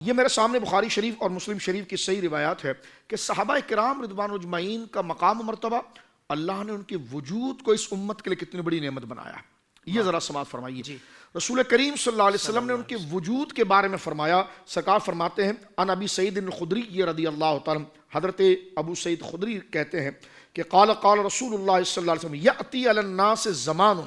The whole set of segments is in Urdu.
یہ میرے سامنے بخاری شریف اور مسلم شریف کی صحیح روایات ہے کہ صحابہ کرام رضوان اجمعین کا مقام و مرتبہ اللہ نے ان کے وجود کو اس امت کے لیے کتنی بڑی نعمت بنایا ہے. یہ ذرا سماعت فرمائیے. رسول کریم صلی اللہ علیہ وسلم نے ان کے وجود کے بارے میں فرمایا. سرکار فرماتے ہیں ان ابی سعید الخدری رضی اللہ تعالی، حضرت ابو سعید خدری کہتے ہیں کہ قال رسول اللہ صلی اللہ علیہ وسلم یأتی علی الناس زمان،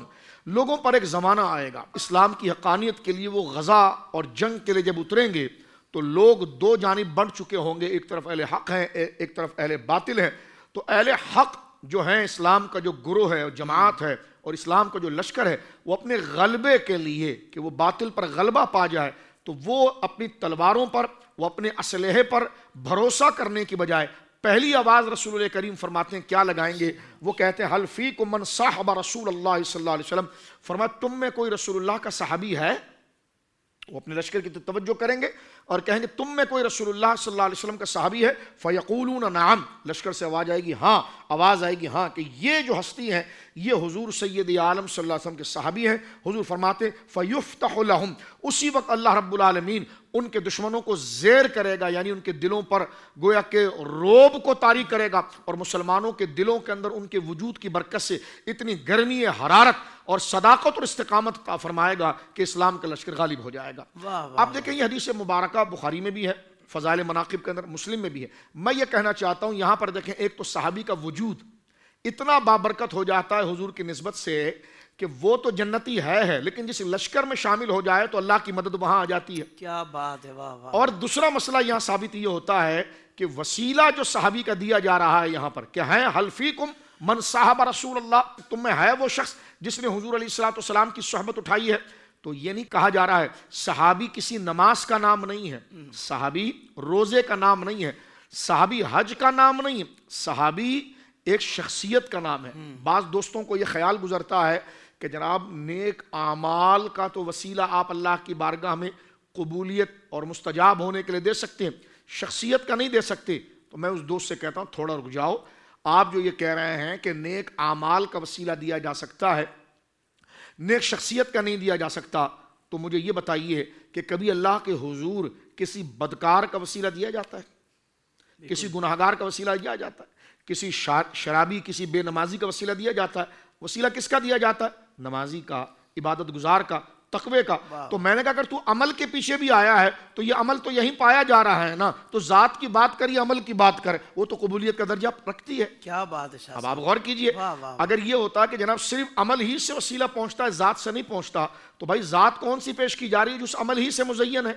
لوگوں پر ایک زمانہ آئے گا اسلام کی حقانیت کے لیے وہ غزا اور جنگ کے لیے جب اتریں گے تو لوگ دو جانب بنٹ چکے ہوں گے، ایک طرف اہل حق ہیں ایک طرف اہل باطل ہیں. تو اہل حق جو ہیں، اسلام کا جو گروہ ہے اور جماعت ہے اور اسلام کا جو لشکر ہے، وہ اپنے غلبے کے لیے کہ وہ باطل پر غلبہ پا جائے تو وہ اپنی تلواروں پر، وہ اپنے اسلحے پر بھروسہ کرنے کی بجائے پہلی آواز رسول اللہ کریم فرماتے ہیں کیا لگائیں گے؟ وہ کہتے ہیں حل فیکم من صاحب رسول اللہ صلی اللہ علیہ وسلم، فرمایا تم میں کوئی رسول اللہ کا صحابی ہے؟ وہ اپنے لشکر کی توجہ کریں گے اور کہیں گے تم میں کوئی رسول اللہ صلی اللہ علیہ وسلم کا صحابی ہے؟ فیقولون نعم، لشکر سے آواز آئے گی ہاں، آواز آئے گی ہاں، کہ یہ جو ہستی ہیں یہ حضور سید عالم صلی اللہ علیہ وسلم کے صحابی ہیں. حضور فرماتے فیفتح لہم، اسی وقت اللہ رب العالمین ان کے دشمنوں کو زیر کرے گا، یعنی ان کے دلوں پر گویا کہ روب کو طاری کرے گا، اور مسلمانوں کے دلوں کے اندر ان کے وجود کی برکت سے اتنی گرمی، حرارت اور صداقت اور استقامت عطا فرمائے گا کہ اسلام کا لشکر غالب ہو جائے گا. آپ دیکھیں یہ حدیث مبارکہ بخاری میں بھی ہے، فضائل مناقب کے اندر مسلم میں بھی ہے. میں یہ کہنا چاہتا ہوں یہاں پر دیکھیں ایک تو صحابی کا وجود اتنا بابرکت ہو جاتا ہے حضور کی نسبت سے کہ وہ تو جنتی ہے لیکن جس لشکر میں شامل ہو جائے تو اللہ کی مدد وہاں آ جاتی ہے. کیا بات ہے، واہ واہ. اور دوسرا مسئلہ یہاں ثابت یہ ہوتا ہے کہ وسیلہ جو صحابی کا دیا جا رہا ہے یہاں پر کہ ہے حل فیکم من صاحب رسول اللہ، تم میں ہے وہ شخص جس نے حضور علیہ الصلوۃ والسلام کی صحبت اٹھائی ہے. تو یہ نہیں کہا جا رہا ہے صحابی کسی نماز کا نام نہیں ہے، صحابی روزے کا نام نہیں ہے، صحابی حج کا نام نہیں ہے، صحابی ایک شخصیت کا نام ہے. بعض دوستوں کو یہ خیال گزرتا ہے کہ جناب نیک اعمال کا تو وسیلہ آپ اللہ کی بارگاہ میں قبولیت اور مستجاب ہونے کے لیے دے سکتے ہیں، شخصیت کا نہیں دے سکتے. تو میں اس دوست سے کہتا ہوں تھوڑا رک جاؤ، آپ جو یہ کہہ رہے ہیں کہ نیک اعمال کا وسیلہ دیا جا سکتا ہے، نیک شخصیت کا نہیں دیا جا سکتا، تو مجھے یہ بتائیے کہ کبھی اللہ کے حضور کسی بدکار کا وسیلہ دیا جاتا ہے؟ کسی گناہگار کا وسیلہ دیا جاتا ہے؟ کسی شرابی، کسی بے نمازی کا وسیلہ دیا جاتا ہے؟ وسیلہ کس کا دیا جاتا ہے؟ نمازی کا، عبادت گزار کا، تقوی کا. تو میں نے کہا اگر تو عمل کے پیچھے بھی آیا ہے تو یہ عمل تو یہیں پایا جا رہا ہے نا، تو ذات کی بات کری، عمل کی بات کر، وہ تو قبولیت کا درجہ رکھتی ہے. کیا بات ہے. اب آپ غور کیجئے، اگر یہ ہوتا کہ جناب صرف عمل ہی سے وسیلہ پہنچتا ہے، ذات سے نہیں پہنچتا، تو بھائی ذات کون سی پیش کی جا رہی ہے جو اس عمل ہی سے مزین ہے؟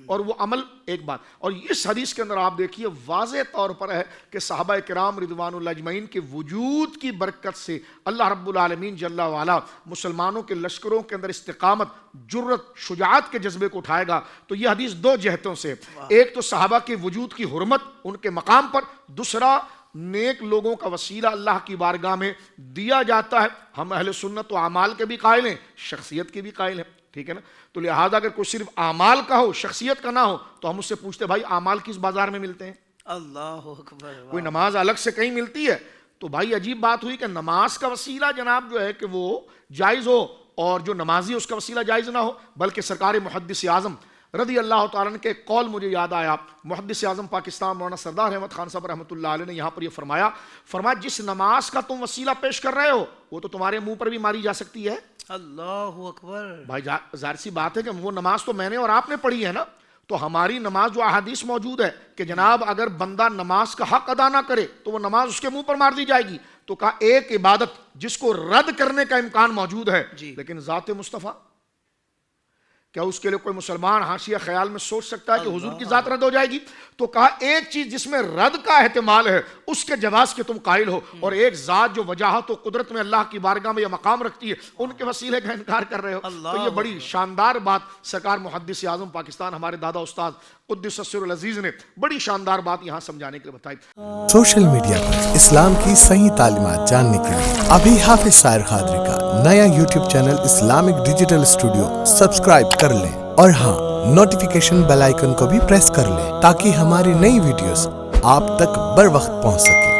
اور وہ عمل ایک بات. اور اس حدیث کے اندر آپ دیکھیے واضح طور پر ہے کہ صحابہ کرام رضوان اللہ اجمعین کے وجود کی برکت سے اللہ رب العالمین جل وعلا مسلمانوں کے لشکروں کے اندر استقامت، جرت، شجاعت کے جذبے کو اٹھائے گا. تو یہ حدیث دو جہتوں سے، ایک تو صحابہ کے وجود کی حرمت ان کے مقام پر، دوسرا نیک لوگوں کا وسیلہ اللہ کی بارگاہ میں دیا جاتا ہے. ہم اہل سنت و اعمال کے بھی قائل ہیں، شخصیت کے بھی قائل ہیں، ٹھیک ہے نا. تو لہذا اگر کوئی صرف اعمال کا ہو، شخصیت کا نہ ہو، تو ہم اس سے پوچھتے بھائی اعمال کس بازار میں ملتے ہیں؟ اللہ اکبر. کوئی نماز الگ سے کہیں ملتی ہے؟ تو بھائی عجیب بات ہوئی کہ نماز کا وسیلہ جناب جو ہے کہ وہ جائز ہو اور جو نمازی اس کا وسیلہ جائز نہ ہو. بلکہ سرکار محدث اعظم رضی اللہ تعالیٰ عنہ کے قول مجھے یاد آیا، محدث اعظم پاکستان مولانا سردار احمد خان صاحب رحمۃ اللہ علیہ نے یہاں پر یہ فرمایا جس نماز کا تم وسیلہ پیش کر رہے ہو وہ تو تمہارے منہ پر بھی ماری جا سکتی ہے. اللہ اکبر. بھائی ظاہر سی بات ہے کہ وہ نماز تو میں نے اور آپ نے پڑھی ہے نا، تو ہماری نماز جو احادیث موجود ہے کہ جناب اگر بندہ نماز کا حق ادا نہ کرے تو وہ نماز اس کے منہ پر مار دی جائے گی. تو کہا ایک عبادت جس کو رد کرنے کا امکان موجود ہے، لیکن ذات مصطفیٰ، کیا اس کے لیے کوئی مسلمان حاشیہ خیال میں سوچ سکتا ہے کہ حضور کی ذات رد ہو جائے گی؟ تو کہا ایک چیز جس میں رد کا احتمال ہے اس کے جواز کے تم قائل ہو، اور ایک ذات جو وجاہت و قدرت میں اللہ کی بارگاہ میں یہ مقام رکھتی ہے ان کے وسیلے کا انکار کر رہے ہو. تو یہ بڑی شاندار بات سرکار محدث اعظم پاکستان ہمارے دادا استاد قدس السر العزیز نے بڑی شاندار بات یہاں سمجھانے کے لیے بتائی. سوشل میڈیا پر اسلام کی صحیح تعلیمات جاننے کے لیے ابھی حافظ سائر قادری کا نیا YouTube channel Islamic digital studio subscribe کر لیں، اور ہاں نوٹیفیکیشن بیل آئیکن کو بھی پریس کر لیں تاکہ ہماری نئی ویڈیوز آپ تک بر وقت پہنچ سکے.